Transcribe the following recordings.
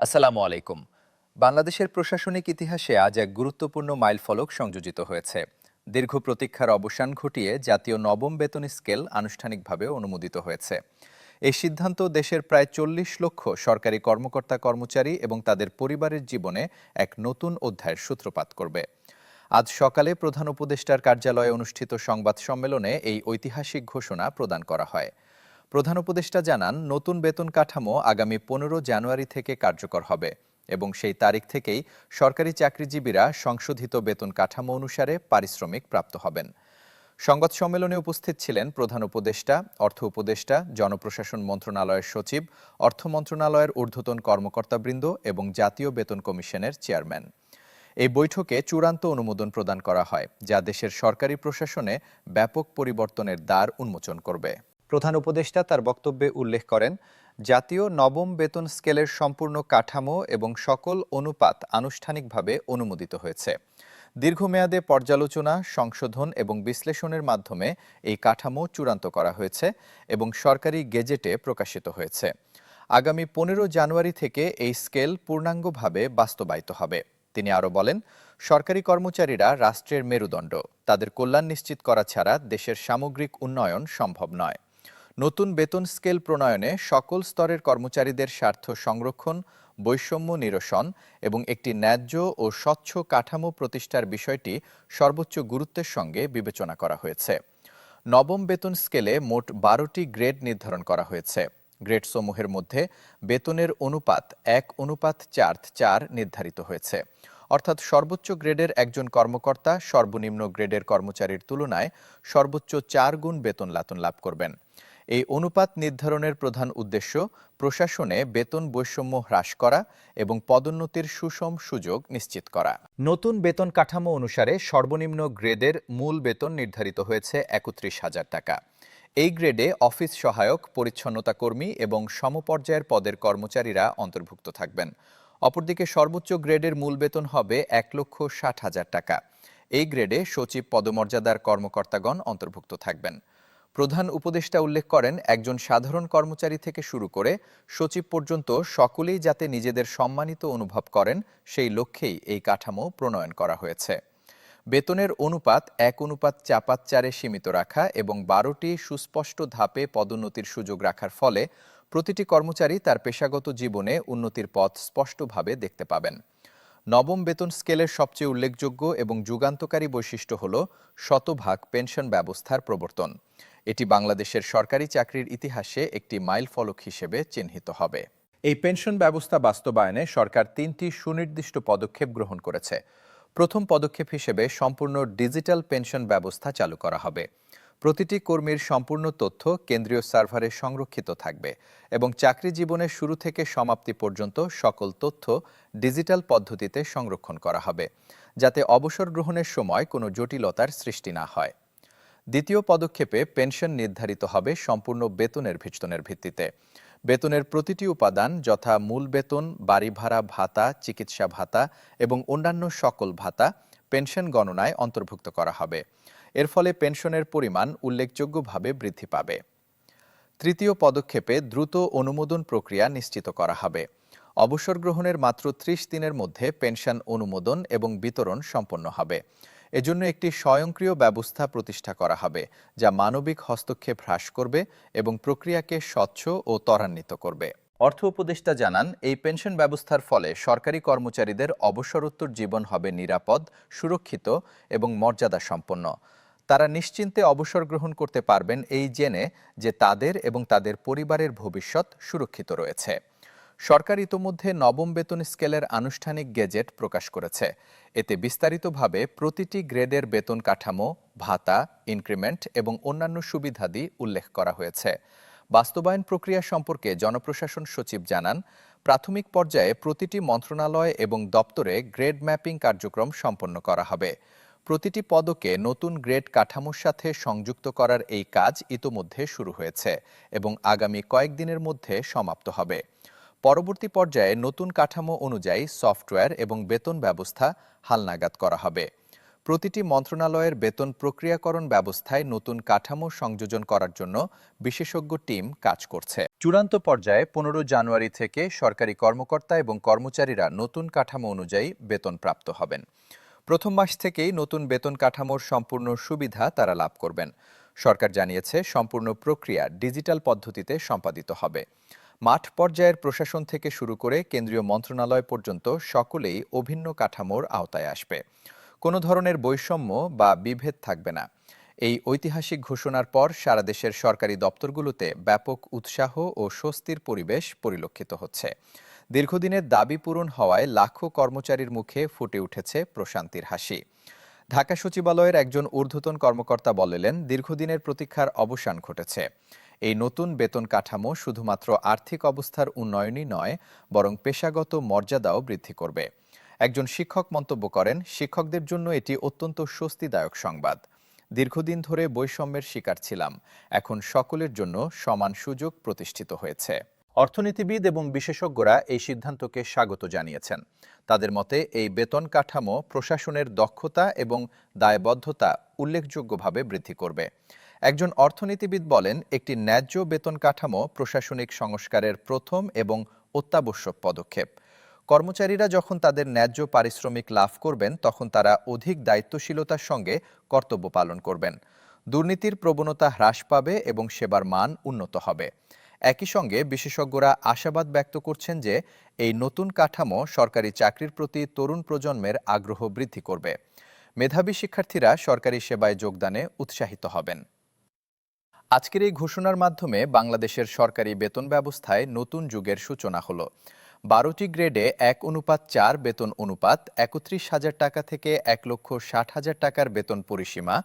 আসসালামু আলাইকুম। বাংলাদেশের প্রশাসনিক ইতিহাসে আজ এক গুরুত্বপূর্ণ মাইলফলক সংযোজিত হয়েছে। দীর্ঘ প্রতীক্ষার অবসান ঘটিয়ে জাতীয় নবম বেতন স্কেল আনুষ্ঠানিকভাবে অনুমোদিত হয়েছে। এই সিদ্ধান্ত দেশের প্রায় ৪০ লক্ষ সরকারি কর্মকর্তা কর্মচারী এবং তাদের পরিবারের জীবনে এক নতুন অধ্যায়ের সূত্রপাত করবে। আজ সকালে প্রধান উপদেষ্টার কার্যালয়ে অনুষ্ঠিত সংবাদ সম্মেলনে এই ঐতিহাসিক ঘোষণা প্রদান করা হয়। প্রধান উপদেষ্টা জানান, নতুন বেতন কাঠামো আগামী ১৫ জানুয়ারি থেকে কার্যকর হবে এবং সেই তারিখ থেকেই সরকারি চাকরিজীবীরা সংশোধিত বেতন কাঠামো অনুসারে পারিশ্রমিক প্রাপ্ত হবেন। সংবাদ সম্মেলনে উপস্থিত ছিলেন প্রধান উপদেষ্টা, অর্থ উপদেষ্টা, জনপ্রশাসন মন্ত্রণালয়ের সচিব, অর্থ মন্ত্রণালয়ের ঊর্ধ্বতন কর্মকর্তাবৃন্দ এবং জাতীয় বেতন কমিশনের চেয়ারম্যান। এই বৈঠকে চূড়ান্ত অনুমোদন প্রদান করা হয়, যা দেশের সরকারি প্রশাসনে ব্যাপক পরিবর্তনের দ্বার উন্মোচন করবে। প্রধান উপদেষ্টা তার বক্তব্যে উল্লেখ করেন, জাতীয় নবম বেতন স্কেলের সম্পূর্ণ কাঠামো এবং সকল অনুপাত আনুষ্ঠানিকভাবে অনুমোদিত হয়েছে। দীর্ঘমেয়াদে পর্যালোচনা, সংশোধন এবং বিশ্লেষণের মাধ্যমে এই কাঠামো চূড়ান্ত করা হয়েছে এবং সরকারি গেজেটে প্রকাশিত হয়েছে। আগামী ১৫ জানুয়ারি থেকে এই স্কেল পূর্ণাঙ্গভাবে বাস্তবায়িত হবে। তিনি আরও বলেন, সরকারি কর্মচারীরা রাষ্ট্রের মেরুদণ্ড। তাদের কল্যাণ নিশ্চিত করা ছাড়া দেশের সামগ্রিক উন্নয়ন সম্ভব নয়। নতুন বেতন স্কেল প্রণয়নে সকল স্তরের কর্মচারীদের স্বার্থ সংরক্ষণ, বৈষম্য নিরসন এবং একটি ন্যায্য ও স্বচ্ছ কাঠামো প্রতিষ্ঠার বিষয়টি সর্বোচ্চ গুরুত্বের সঙ্গে বিবেচনা করা হয়েছে। নবম বেতন স্কেলে মোট ১২টি গ্রেড নির্ধারণ করা হয়েছে। গ্রেডসমূহের মধ্যে বেতনের অনুপাত ১:৪ নির্ধারিত হয়েছে। অর্থাৎ সর্বোচ্চ গ্রেডের একজন কর্মকর্তা সর্বনিম্ন গ্রেডের কর্মচারীর তুলনায় সর্বোচ্চ ৪ গুণ বেতন লাভ করবেন। এই অনুপাত নির্ধারণের প্রধান উদ্দেশ্য প্রশাসনে বেতন বৈষম্য হ্রাস করা এবং পদোন্নতির সুষম সুযোগ নিশ্চিত করা। নতুন বেতন কাঠামো অনুসারে সর্বনিম্ন গ্রেডের মূল বেতন নির্ধারিত হয়েছে ৩১,০০০ টাকা। এই গ্রেডে অফিস সহায়ক, পরিচ্ছন্নতা কর্মী এবং সমপর্যায়ের পদের কর্মচারীরা অন্তর্ভুক্ত থাকবেন। অপরদিকে সর্বোচ্চ গ্রেডের মূল বেতন হবে ১,৬০,০০০ টাকা। এই গ্রেডে সচিব পদমর্যাদার কর্মকর্তাগণ অন্তর্ভুক্ত থাকবেন। প্রধান উপদেষ্টা উল্লেখ করেন, একজন সাধারণ কর্মচারী থেকে শুরু করে সচিব পর্যন্ত সকলেই যাতে নিজেদের সম্মানিত অনুভব করেন, সেই লক্ষ্যেই এই কাঠামো প্রণয়ন করা হয়েছে। বেতনের অনুপাত ১:৪ সীমিত রাখা এবং ১২টি সুস্পষ্ট ধাপে পদোন্নতির সুযোগ রাখার ফলে প্রতিটি কর্মচারী তার পেশাগত জীবনে উন্নতির পথ স্পষ্টভাবে দেখতে পাবেন। নবম বেতন স্কেলের সবচেয়ে উল্লেখযোগ্য এবং যুগান্তকারী বৈশিষ্ট্য হল শতভাগ পেনশন ব্যবস্থার প্রবর্তন। এটি বাংলাদেশের সরকারি চাকরির ইতিহাসে একটি মাইলফলক হিসেবে চিহ্নিত হবে। এই পেনশন ব্যবস্থা বাস্তবায়নে সরকার ৩টি সুনির্দিষ্ট পদক্ষেপ গ্রহণ করেছে। প্রথম পদক্ষেপ হিসেবে সম্পূর্ণ ডিজিটাল পেনশন ব্যবস্থা চালু করা হবে। প্রতিটি কর্মীর সম্পূর্ণ তথ্য কেন্দ্রীয় সার্ভারে সংরক্ষিত থাকবে এবং চাকরি জীবনের শুরু থেকে সমাপ্তি পর্যন্ত সকল তথ্য ডিজিটাল পদ্ধতিতে সংরক্ষণ করা হবে, যাতে অবসর গ্রহণের সময় কোনো জটিলতার সৃষ্টি না হয়। দ্বিতীয় পদক্ষেপে পেনশন নির্ধারিত হবে সম্পূর্ণ বেতনের ভিত্তিতে। বেতনের প্রতিটি উপাদান যথা মূল বেতন, বাড়ি ভাড়া ভাতা, চিকিৎসা ভাতা এবং অন্যান্য সকল ভাতা পেনশন গণনায় অন্তর্ভুক্ত করা হবে। এর ফলে পেনশনের পরিমাণ উল্লেখযোগ্যভাবে বৃদ্ধি পাবে। তৃতীয় পদক্ষেপে দ্রুত অনুমোদন প্রক্রিয়া নিশ্চিত করা হবে। অবসর গ্রহণের মাত্র ৩০ দিনের মধ্যে পেনশন অনুমোদন এবং বিতরণ সম্পন্ন হবে। এজন্য একটি স্বয়ংক্রিয় ব্যবস্থা প্রতিষ্ঠা করা হবে, যা মানবিক হস্তক্ষেপ হ্রাস করবে এবং প্রক্রিয়াকে স্বচ্ছ ও ত্বরান্বিত করবে। অর্থ উপদেষ্টা জানান, এই পেনশন ব্যবস্থার ফলে সরকারি কর্মচারীদের অবসরোত্তর জীবন হবে নিরাপদ, সুরক্ষিত এবং মর্যাদা সম্পন্ন। তারা নিশ্চিন্তে অবসর গ্রহণ করতে পারবেন এই জেনে যে তাদের এবং তাদের পরিবারের ভবিষ্যৎ সুরক্ষিত রয়েছে। সরকার ইতোমধ্যে নবম বেতন স্কেলের আনুষ্ঠানিক গেজেট প্রকাশ করেছে। এতে বিস্তারিতভাবে প্রতিটি গ্রেডের বেতন কাঠামো, ভাতা, ইনক্রিমেন্ট এবং অন্যান্য সুবিধাদি উল্লেখ করা হয়েছে। বাস্তবায়ন প্রক্রিয়া সম্পর্কে জনপ্রশাসন সচিব জানান, প্রাথমিক পর্যায়ে প্রতিটি মন্ত্রণালয় এবং দপ্তরে গ্রেড ম্যাপিং কার্যক্রম সম্পন্ন করা হবে। প্রতিটি পদকে নতুন গ্রেড কাঠামোর সাথে সংযুক্ত করার এই কাজ ইতোমধ্যে শুরু হয়েছে এবং আগামী কয়েকদিনের মধ্যে সমাপ্ত হবে। পরবর্তী পর্যায়ে নতুন কাঠামো অনুযায়ী সফটওয়্যার এবং বেতন ব্যবস্থা হালনাগাদ করা হবে। প্রতিটি মন্ত্রণালয়ের বেতন প্রক্রিয়াকরণ ব্যবস্থায় নতুন কাঠামো সংযোজন করার জন্য বিশেষজ্ঞ টিম কাজ করছে। চূড়ান্ত পর্যায়ে 15 জানুয়ারি থেকে সরকারি কর্মকর্তা এবং কর্মচারীরা নতুন কাঠামো অনুযায়ী বেতন প্রাপ্ত হবেন। প্রথম মাস থেকেই নতুন বেতন কাঠামোর সম্পূর্ণ সুবিধা তারা লাভ করবেন। সরকার জানিয়েছে, সম্পূর্ণ প্রক্রিয়া ডিজিটাল পদ্ধতিতে সম্পাদিত হবে। মাঠ পর্যায়ের প্রশাসন থেকে শুরু করে কেন্দ্রীয় মন্ত্রণালয় পর্যন্ত সকলেই অভিন্ন কাঠামোর আওতায় আসবে। কোনো ধরনের বৈষম্য বা বিভেদ থাকবে না। এই ঐতিহাসিক ঘোষণার পর সারা দেশের সরকারি দপ্তরগুলোতে ব্যাপক উৎসাহ ও স্বস্তির পরিবেশ পরিলক্ষিত হচ্ছে। দীর্ঘদিনের দাবি পূরণ হওয়ায় লাখো কর্মচারীর মুখে ফুটে উঠেছে প্রশান্তির হাসি। ঢাকা সচিবালয়ের একজন ঊর্ধ্বতন কর্মকর্তা বললেন, দীর্ঘদিনের প্রতীক্ষার অবসান ঘটেছে। এই নতুন বেতন কাঠামো শুধুমাত্র আর্থিক অবস্থার উন্নয়নই নয়, বরং পেশাগত মর্যাদাও বৃদ্ধি করবে। একজন শিক্ষক মন্তব্য করেন, শিক্ষকদের জন্য এটি অত্যন্ত স্বস্তিদায়ক সংবাদ। দীর্ঘদিন ধরে বৈষম্যের শিকার ছিলাম, এখন সকলের জন্য সমান সুযোগ প্রতিষ্ঠিত হয়েছে। অর্থনীতিবিদ এবং বিশেষজ্ঞরা এই সিদ্ধান্তকে স্বাগত জানিয়েছেন। তাদের মতে, এই বেতন কাঠামো প্রশাসনের দক্ষতা এবং দায়বদ্ধতা উল্লেখযোগ্যভাবে বৃদ্ধি করবে। একজন অর্থনীতিবিদ বলেন, একটি ন্যায্য বেতন কাঠামো প্রশাসনিক সংস্কারের প্রথম এবং অত্যাবশ্যক পদক্ষেপ। কর্মচারীরা যখন তাদের ন্যায্য পারিশ্রমিক লাভ করবেন, তখন তারা অধিক দায়িত্বশীলতার সঙ্গে কর্তব্য পালন করবেন। দুর্নীতির প্রবণতা হ্রাস পাবে এবং সেবার মান উন্নত হবে। একই সঙ্গে বিশেষজ্ঞরা আশাবাদ ব্যক্ত করছেন যে এই নতুন কাঠামো সরকারি চাকরির প্রতি তরুণ প্রজন্মের আগ্রহ বৃদ্ধি করবে। মেধাবী শিক্ষার্থীরা সরকারি সেবায় যোগদানে উৎসাহিত হবেন। আজকের এই ঘোষণার মাধ্যমে বাংলাদেশের সরকারি বেতন ব্যবস্থায় নতুন যুগের সূচনা হলো। 12টি গ্রেডে 1:4 বেতন অনুপাত, 31,000 টাকা থেকে 1,60,000 টাকার বেতন পরিসীমা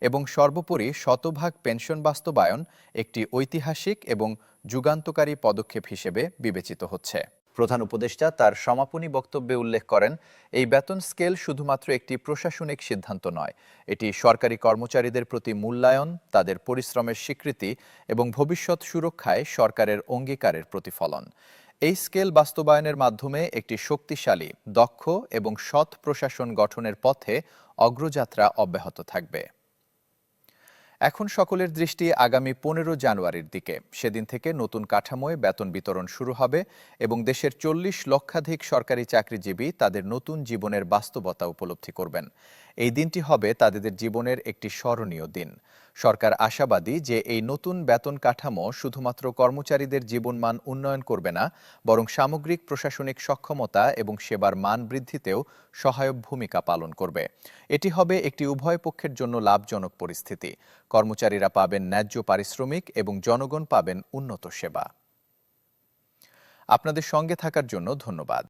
এবং সর্বোপরি শতভাগ পেনশন বাস্তবায়ন একটি ঐতিহাসিক এবং যুগান্তকারী পদক্ষেপ হিসেবে বিবেচিত হচ্ছে। প্রধান উপদেষ্টা তার সমাপনী বক্তব্যে উল্লেখ করেন, এই বেতন স্কেল শুধুমাত্র একটি প্রশাসনিক সিদ্ধান্ত নয়, এটি সরকারি কর্মচারীদের প্রতি মূল্যায়ন, তাদের পরিশ্রমের স্বীকৃতি এবং ভবিষ্যৎ সুরক্ষায় সরকারের অঙ্গীকারের প্রতিফলন। এই স্কেল বাস্তবায়নের মাধ্যমে একটি শক্তিশালী, দক্ষ এবং সৎ প্রশাসন গঠনের পথে অগ্রযাত্রা অব্যাহত থাকবে। এখন সকলের দৃষ্টি আগামী 15 জানুয়ারির দিকে। সেদিন থেকে নতুন কাঠামোয় বেতন বিতরণ শুরু হবে এবং দেশের 40 লক্ষাধিক সরকারি চাকরিজীবী তাদের নতুন জীবনের বাস্তবতা উপলব্ধি করবেন। এই দিনটি হবে তাদের জীবনের একটি স্মরণীয় দিন। সরকার আশাবাদী যে এই নতুন বেতন কাঠামো শুধুমাত্র কর্মচারীদের জীবনমান উন্নয়ন করবে না, বরং সামগ্রিক প্রশাসনিক সক্ষমতা এবং সেবার মান বৃদ্ধিতেও সহায়ক ভূমিকা পালন করবে। এটি হবে একটি উভয় পক্ষের জন্য লাভজনক পরিস্থিতি। কর্মচারীরা পাবেন ন্যায্য পারিশ্রমিক এবং জনগণ পাবেন উন্নত সেবা। আপনাদের সঙ্গে থাকার জন্য ধন্যবাদ।